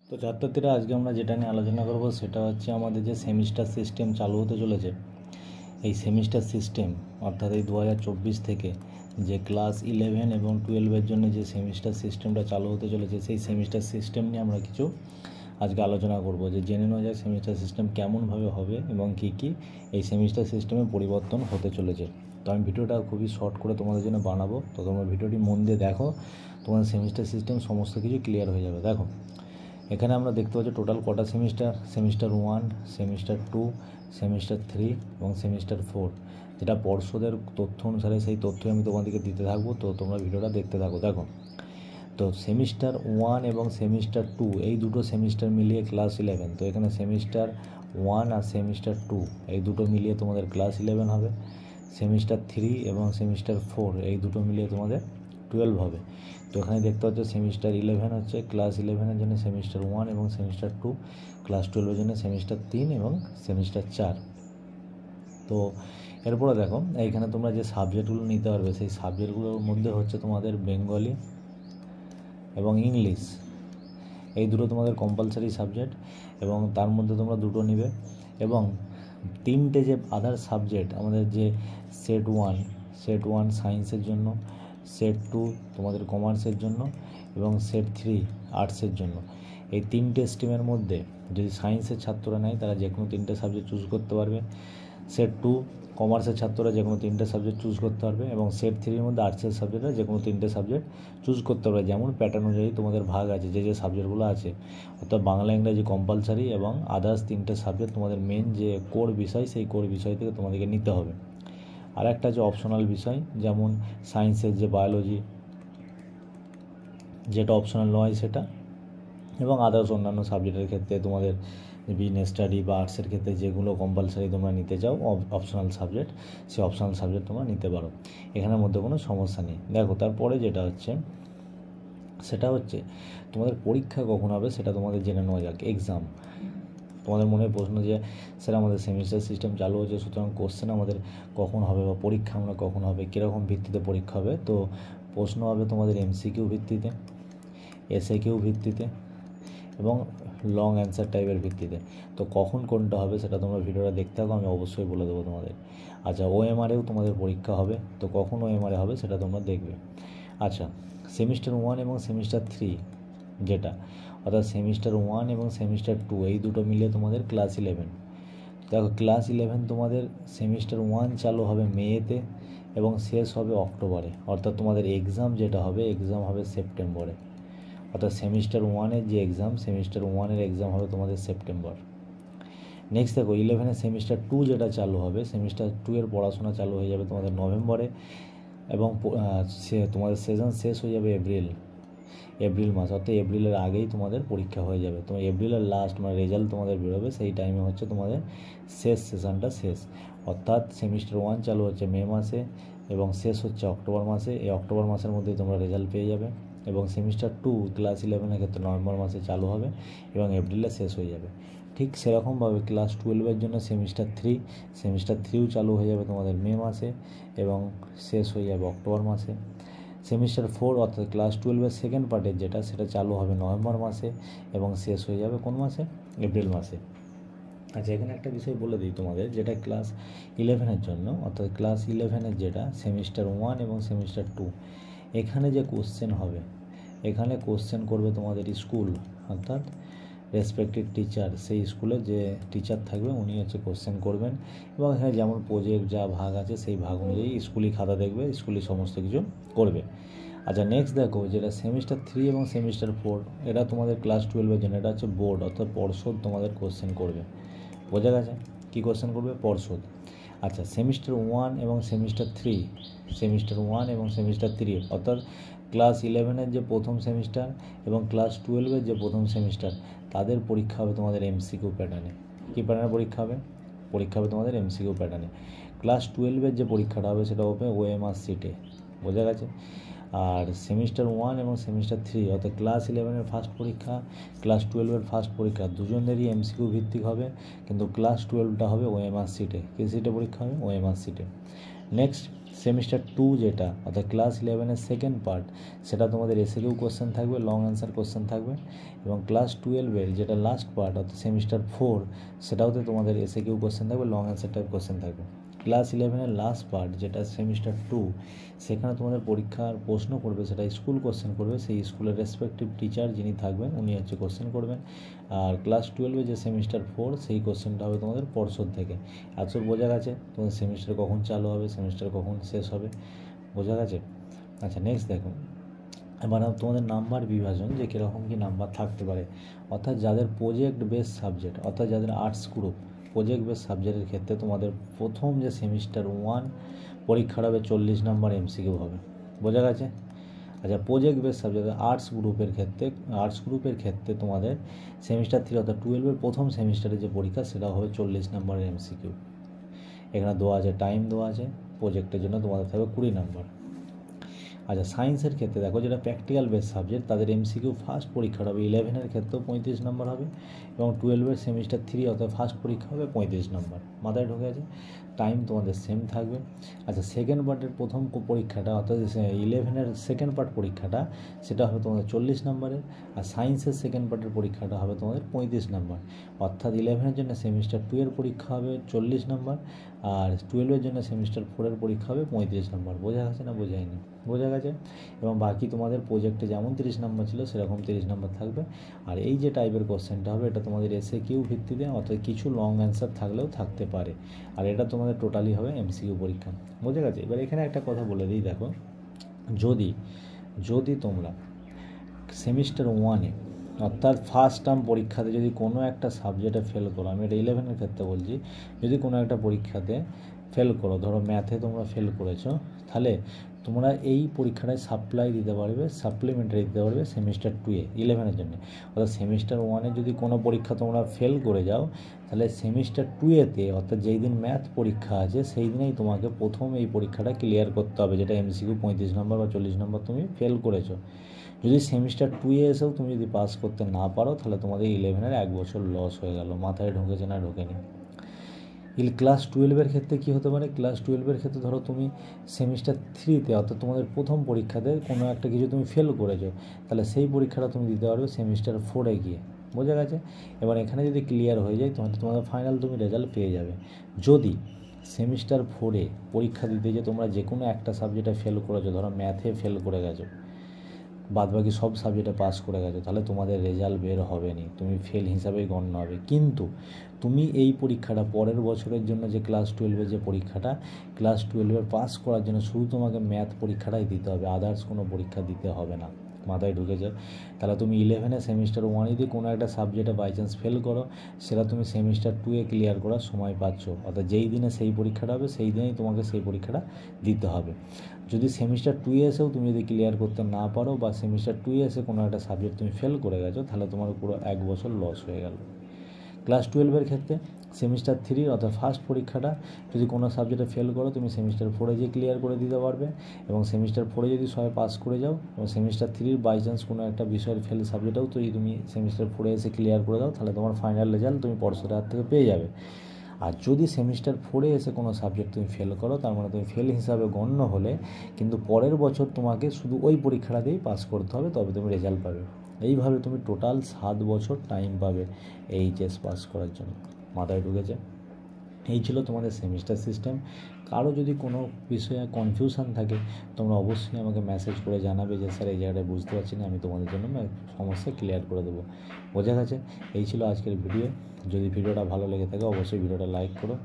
তো ছাত্রছাত্রীরা আজকে আমরা যেটা নিয়ে আলোচনা করব সেটা হচ্ছে আমাদের যে সেমিস্টার সিস্টেম চালু হতে চলেছে। এই সেমিস্টার সিস্টেম অর্থাৎ এই 2024 থেকে যে ক্লাস 11 এবং 12-এর জন্য যে সেমিস্টার সিস্টেমটা চালু হতে চলেছে সেই সেমিস্টার সিস্টেম নিয়ে আমরা কিছু আজকে আলোচনা করব, যে জেনে নেওয়া যায় সেমিস্টার সিস্টেম কেমনভাবে হবে এবং কী কী এই সেমিস্টার সিস্টেমে পরিবর্তন হতে চলেছে। তো আমি ভিডিওটা খুবই শর্ট করে তোমাদের জন্য বানাবো, তো তোমরা ভিডিওটি মন দিয়ে দেখো, তোমাদের সেমিস্টার সিস্টেম সমস্ত কিছু ক্লিয়ার হয়ে যাবে। দেখো এখানে আমরা দেখতে পাচ্ছি টোটাল কটা সেমিস্টার, সেমিস্টার 1, সেমিস্টার 2, সেমিস্টার 3 এবং সেমিস্টার 4। যেটা পর্ষদের তথ্য অনুসারে সেই তথ্যই আমি তোমাদেরকে দিতে থাকবো, তো তোমরা ভিডিওটা দেখতে থাকো। দেখো তো সেমিস্টার 1 এবং সেমিস্টার 2 এই দুটো সেমিস্টার মিলিয়ে ক্লাস 11। তো এখানে সেমিস্টার 1 আর সেমিস্টার 2 এই দুটো মিলিয়ে তোমাদের ক্লাস 11 হবে। সেমিস্টার 3 এবং সেমিস্টার 4 এই দুটো মিলিয়ে তোমাদের 12 হবে। তো এখানে দেখতে পাচ্ছ সেমিস্টার 11 হচ্ছে ক্লাস 11-এর জন্য সেমিস্টার 1 এবং সেমিস্টার 2, ক্লাস 12-এর জন্য সেমিস্টার 3 এবং সেমিস্টার 4। তো এরপরে দেখো এইখানে তোমরা যে সাবজেক্টগুলো নিতে পারবে সেই সাবজেক্টগুলোর মধ্যে হচ্ছে তোমাদের বেঙ্গলি এবং ইংলিশ, এই দুটো তোমাদের কম্পালসারি সাবজেক্ট এবং তার মধ্যে তোমরা দুটো নেবে। এবং তিনটে যে আদার সাবজেক্ট আমাদের যে সেট 1 সায়েন্সের জন্য, সেট 2 তোমাদের কমার্সের জন্য এবং সেট 3 আর্টসের জন্য, এই তিনটে স্ট্রিমের মধ্যে যদি সায়েন্সের ছাত্ররা নেয় তারা যে কোনো তিনটে সাবজেক্ট চুজ করতে পারবে। সেট 2 কমার্সের ছাত্ররা যে কোনো তিনটে সাবজেক্ট চুজ করতে পারবে এবং সেট 3-এর মধ্যে আর্টসের সাবজেক্টরা যে কোনো তিনটে সাবজেক্ট চুজ করতে পারবে। যেমন প্যাটার্ন অনুযায়ী তোমাদের ভাগ আছে, যে সাবজেক্টগুলো আছে, অর্থাৎ বাংলা ইংরাজি কম্পালসারি এবং আদার্স তিনটে সাবজেক্ট তোমাদের মেন যে কোর বিষয় সেই কোর বিষয় থেকে তোমাদেরকে নিতে হবে। আর একটা আছে অপশনাল বিষয়, যেমন সায়েন্সের যে বায়োলজি, যেটা অপশনাল নয় সেটা, এবং আদার্স অন্যান্য সাবজেক্টের ক্ষেত্রে তোমাদের বিজনেস স্টাডি বা আর্টসের ক্ষেত্রে যেগুলো কম্পালসারি তোমরা নিতে চাও অপশনাল সাবজেক্ট, সেই অপশনাল সাবজেক্ট তোমরা নিতে পারো, এখানের মধ্যে কোনো সমস্যা নেই। দেখো তারপরে যেটা হচ্ছে সেটা হচ্ছে তোমাদের পরীক্ষা কখন হবে সেটা তোমাদের জেনে নেওয়া যাক। এক্সাম, তোমাদের মনে প্রশ্ন যে স্যার আমাদের সেমিস্টার সিস্টেম চালু হচ্ছে, সুতরাং কোশ্চেন আমাদের কখন হবে বা পরীক্ষা আমরা কখন হবে, কীরকম ভিত্তিতে পরীক্ষা হবে। তো প্রশ্ন হবে তোমাদের এমসিকিউ ভিত্তিতে, এসএকিউ ভিত্তিতে এবং লং অ্যান্সার টাইপের ভিত্তিতে। তো কখন কোনটা হবে সেটা তোমরা ভিডিওটা দেখতে থাকো, আমি অবশ্যই বলে দেবো তোমাদের। আচ্ছা ওএমআরেও তোমাদের পরীক্ষা হবে, তো কখন ওএমআরে হবে সেটা তোমরা দেখবে। আচ্ছা সেমিস্টার 1 এবং সেমিস্টার 3 যেটা, অর্থাৎ সেমিস্টার 1 এবং সেমিস্টার 2 এই দুটো মিলিয়ে তোমাদের ক্লাস 11। দেখো ক্লাস 11 তোমাদের সেমিস্টার 1 চালু হবে মেতে এবং শেষ হবে অক্টোবরে, অর্থাৎ তোমাদের এক্সাম যেটা হবে এক্সাম হবে সেপ্টেম্বরে। অর্থাৎ সেমিস্টার 1-এর যে এক্সাম, সেমিস্টার 1-এর এক্সাম হবে তোমাদের সেপ্টেম্বর। নেক্সট দেখো 11-এর সেমিস্টার 2 যেটা চালু হবে, সেমিস্টার 2-এর পড়াশোনা চালু হয়ে যাবে তোমাদের নভেম্বরে এবং তোমাদের সেশন শেষ হয়ে যাবে এপ্রিল মাস, অর্থাৎ এপ্রিলের আগেই তোমাদের পরীক্ষা হয়ে যাবে। তোমার এপ্রিলের লাস্ট মানে রেজাল্ট তোমাদের বেরোবে, সেই টাইমে হচ্ছে তোমাদের শেষ সেশনটা শেষ। অর্থাৎ সেমিস্টার 1 চালু হচ্ছে মে মাসে এবং শেষ হচ্ছে অক্টোবর মাসে। এই অক্টোবর মাসের মধ্যেই তোমরা রেজাল্ট পেয়ে যাবে। এবং সেমিস্টার 2 ক্লাস 11-এর ক্ষেত্রে নভেম্বর মাসে চালু হবে এবং এপ্রিলে শেষ হয়ে যাবে। ঠিক সেরকমভাবে ক্লাস 12-এর জন্য সেমিস্টার 3ও চালু হয়ে যাবে তোমাদের মে মাসে এবং শেষ হয়ে যাবে অক্টোবর মাসে। সেমিস্টার 4 অর্থাৎ ক্লাস 12-এর সেকেন্ড পার্টের যেটা, সেটা চালু হবে নভেম্বর মাসে এবং শেষ হয়ে যাবে কোন মাসে, এপ্রিল মাসে। আচ্ছা এখানে একটা বিষয় বলে দিই তোমাদের, যেটা ক্লাস 11-এর জন্য, অর্থাৎ ক্লাস 11-এর যেটা সেমিস্টার 1 এবং সেমিস্টার 2, এখানে যে কোশ্চেন হবে, এখানে কোশ্চেন করবে তোমাদের স্কুল, অর্থাৎ রেসপেক্টিভ টিচার, সেই স্কুলে যে টিচার থাকবে উনি হচ্ছে কোশ্চেন করবেন এবং এখানে যেমন প্রজেক্ট যা ভাগ আছে সেই ভাগ অনুযায়ী স্কুলই খাতা দেখবে, স্কুলই সমস্ত কিছু করবে। আচ্ছা নেক্সট দেখো যেটা সেমিস্টার 3 এবং সেমিস্টার 4, এটা তোমাদের ক্লাস 12-এর জন্য, এটা হচ্ছে বোর্ড অর্থাৎ পর্ষদ তোমাদের কোশ্চেন করবে। বোঝা গেছে কী কোশ্চেন করবে, পর্ষদ। আচ্ছা সেমিস্টার 1 এবং সেমিস্টার 3 অর্থাৎ ক্লাস 11-এর যে প্রথম সেমিস্টার এবং ক্লাস 12-এর যে প্রথম সেমিস্টার, তাদের পরীক্ষা হবে তোমাদের এমসিকিউ প্যাটার্নে। কী প্যাটার্নে পরীক্ষা হবে তোমাদের এমসিকিউ প্যাটার্নে। ক্লাস 12-এর যে পরীক্ষাটা হবে সেটা হবে ওএমআর সিটে। বোঝা গেছে। আর সেমিস্টার 1 এবং সেমিস্টার 3 অর্থাৎ ক্লাস 11-এর ফার্স্ট পরীক্ষা, ক্লাস 12-এর ফার্স্ট পরীক্ষা, দুজনেরই এমসিকিউ ভিত্তিক হবে, কিন্তু ক্লাস 12টা হবে ওএমআর সিটে। কী সিটে পরীক্ষা হবে, ওএমআর সিটে। নেক্সট সেমিস্টার 2 যেটা অর্থাৎ ক্লাস 11-এর সেকেন্ড পার্ট, সেটা তোমাদের এসএকিউ কোশ্চেন থাকবে, লং অ্যান্সার কোশ্চেন থাকবে। এবং ক্লাস 12-এর যেটা লাস্ট পার্ট অর্থাৎ সেমিস্টার 4, সেটাওতে তোমাদের এসএকিউ কোশ্চেন থাকবে, লং অ্যান্সার টাইপ কোশ্চেন থাকবে। ক্লাস 11-এর লাস্ট পার্ট যেটা সেমিস্টার 2, সেখানে তোমাদের পরীক্ষার প্রশ্ন করবে, সেটা স্কুল কোশ্চেন করবে, সেই স্কুলের রেসপেক্টিভ টিচার যিনি থাকবেন উনি হচ্ছে কোশ্চেন করবেন। আর ক্লাস 12-এ যে সেমিস্টার 4, সেই কোশ্চেনটা হবে তোমাদের পর্ষদ থেকে। এত বোঝা গেছে তোমাদের সেমিস্টার কখন চালু হবে, সেমিস্টার কখন শেষ হবে, বোঝা গেছে? আচ্ছা, নেক্সট দেখো, এবার তোমাদের নাম্বার বিভাজন যে কীরকম কী নাম্বার থাকতে পারে। অর্থাৎ যাদের প্রজেক্ট বেস সাবজেক্ট, অর্থাৎ যাদের আর্টস গ্রুপ, প্রজেক্ট বেস সাবজেক্টের ক্ষেত্রে তোমাদের প্রথম যে সেমিস্টার 1 পরীক্ষাটা হবে 40 নম্বর এমসিকিউ হবে, বোঝা গেছে? আচ্ছা, প্রজেক্ট বেস সাবজেক্ট আর্টস গ্রুপের ক্ষেত্রে তোমাদের সেমিস্টার 3 অর্থাৎ 12-এর প্রথম সেমিস্টারে যে পরীক্ষা সেটা হবে 40 নম্বরের এমসিকিউ। এখানে দেওয়া আছে, টাইম দেওয়া আছে, প্রজেক্টের জন্য তোমাদের থাকবে 20 নম্বর। আচ্ছা, সায়েন্সের ক্ষেত্রে দেখো, যেটা প্র্যাকটিক্যাল বেস সাবজেক্ট তাদের এমসিকিউ ফার্স্ট পরীক্ষাটা হবে 11-এর ক্ষেত্রেও 35 নম্বর হবে, এবং 12-এর সেমিস্টার 3 অর্থাৎ ফার্স্ট পরীক্ষা হবে 35 নম্বর। মাথায় ঢুকে আছে? টাইম তোমাদের সেম থাকবে। আচ্ছা, সেকেন্ড পার্টের প্রথম পরীক্ষাটা অর্থাৎ 11-এর সেকেন্ড পার্ট পরীক্ষাটা সেটা হবে তোমাদের 40 নম্বরের, আর সায়েন্সের সেকেন্ড পার্টের পরীক্ষাটা হবে তোমাদের 35 নম্বর। অর্থাৎ 11-এর জন্য সেমিস্টার 2 এর পরীক্ষা হবে 40 নম্বর, আর 12-এর জন্য সেমিস্টার 4-এর পরীক্ষা হবে 35 নম্বর। বোঝা গেছে না বোঝায়নি? বোঝা গেছে? এবং বাকি তোমাদের প্রজেক্টে যেমন 30 নম্বর ছিল সেরকম 30 নম্বর থাকবে। আর এই যে টাইপের কোশ্চেনটা হবে এটা তোমাদের এসএকিউ ভিত্তিতে, অর্থাৎ কিছু লং অ্যান্সার থাকলেও থাকতে পারে, আর এটা তোমাদের টোটালি হবে এমসিকিউ পরীক্ষা। বোঝা গেছে? এবার এখানে একটা কথা বলে দিই, দেখো, যদি তোমরা সেমিস্টার 1-এ অর্থাৎ ফার্স্ট টার্ম পরীক্ষাতে যদি কোনো একটা সাবজেক্টে ফেল করো, আমি এটা 11-এর ক্ষেত্রে বলছি, যদি কোনো একটা পরীক্ষাতে ফেল করো, ধরো ম্যাথে তোমরা ফেল করেছো, তাহলে তোমরা এই পরীক্ষাটায় সাপ্লিমেন্টারি দিতে পারবে সেমিস্টার 2-এ 11-এর জন্য। অর্থাৎ সেমিস্টার 1-এ যদি কোনো পরীক্ষা তোমরা ফেল করে যাও, তাহলে সেমিস্টার 2-এতে অর্থাৎ যেই দিন ম্যাথ পরীক্ষা আছে সেই দিনেই তোমাকে প্রথম এই পরীক্ষাটা ক্লিয়ার করতে হবে, যেটা এমসিকিউ 35 নম্বর বা 40 নম্বর তুমি ফেল করেছো। যদি সেমিস্টার 2-এ এসেও তুমি যদি পাস করতে না পারো, তাহলে তোমাদের 11-এর 1 বছর লস হয়ে গেল। মাথায় ঢুকেছে না ঢোকেনি? ক্লাস 12-এর ক্ষেত্রে কী হতে পারে? ক্লাস 12-এর ক্ষেত্রে ধরো তুমি সেমিস্টার 3-তে অর্থাৎ তোমাদের প্রথম পরীক্ষাতে কোনো একটা কিছু তুমি ফেল করেছো, তাহলে সেই পরীক্ষাটা তুমি দিতে পারবে সেমিস্টার 4-এ গিয়ে। বোঝা গেছে? এবার এখানে যদি ক্লিয়ার হয়ে যায় তোমাদের ফাইনাল তুমি রেজাল্ট পেয়ে যাবে। যদি সেমিস্টার 4-এ পরীক্ষা দিতে যে তোমরা যে কোনো একটা সাবজেক্টে ফেল করেছো, ধরো ম্যাথে ফেল করে গেছো, বাদবাকি সব সাবজেক্টে পাস করে গেছো, তাহলে তোমাদের রেজাল্ট বের হবে না, তুমি ফেল হিসাবেই গণ্য হবে। কিন্তু তুমি এই পরীক্ষাটা পরের বছরের জন্য যে ক্লাস 12-এর যে পরীক্ষাটা, ক্লাস 12-এর পাস করার জন্য শুধু তোমাকে ম্যাথ পরীক্ষাটাই দিতে হবে, আদার্স কোনো পরীক্ষা দিতে হবে না। মাথায় ঢুকেছে? তাহলে তুমি 11-এ সেমিস্টার 1-এ যদি কোনো একটা সাবজেক্টে বাই চান্স ফেল করো, সেটা তুমি সেমিস্টার 2-এ ক্লিয়ার করার সময় পাচ্ছ, অর্থাৎ যেই দিনে সেই পরীক্ষাটা হবে সেই দিনেই তোমাকে সেই পরীক্ষাটা দিতে হবে। যদি সেমিস্টার 2-এ এসেও তুমি যদি ক্লিয়ার করতে না পারো, বা সেমিস্টার 2-এ এসে কোনো একটা সাবজেক্ট তুমি ফেল করে গেছো, তাহলে তোমার পুরো 1 বছর লস হয়ে গেল। ক্লাস 12-এর ক্ষেত্রে সেমিস্টার 3 অর্থাৎ ফার্স্ট পরীক্ষাটা যদি কোনো সাবজেক্টে ফেল করো, তুমি সেমিস্টার 4-এ গিয়ে ক্লিয়ার করে দিতে পারবে, এবং সেমিস্টার 4-এ যদি সবাই পাস করে যাও, এবং সেমিস্টার 3-র বাই চান্স কোনো একটা বিষয়ের ফেল সাবজেক্টেও তো তুমি সেমিস্টার 4-এ এসে ক্লিয়ার করে দাও, তাহলে তোমার ফাইনাল রেজাল্ট তুমি পর্ষদের হাত থেকে পেয়ে যাবে। আর যদি সেমিস্টার 4-এ এসে কোনো সাবজেক্ট তুমি ফেল করো, তার মানে তুমি ফেল হিসাবে গণ্য হলে, কিন্তু পরের বছর তোমাকে শুধু ওই পরীক্ষাটা দিয়েই পাস করতে হবে, তবে তুমি রেজাল্ট পাবে। এইভাবে তুমি টোটাল 7 বছর টাইম পাবে এইচএস পাস করার জন্য। মাথায় ঢুকেছে? এই ছিল তোমাদের সেমিস্টার সিস্টেম। কারো যদি কোনো বিষয়ে কনফিউশন থাকে, তোমরা অবশ্যই আমাকে মেসেজ করে জানাবে যে স্যার এই জায়গাটায় বুঝতে পারছি না, আমি তোমাদের জন্য সমস্যা ক্লিয়ার করে দেবো। বোঝা গেছে? এই ছিল আজকের ভিডিও। যদি ভিডিওটা ভালো লেগে থাকে অবশ্যই ভিডিওটা লাইক করো।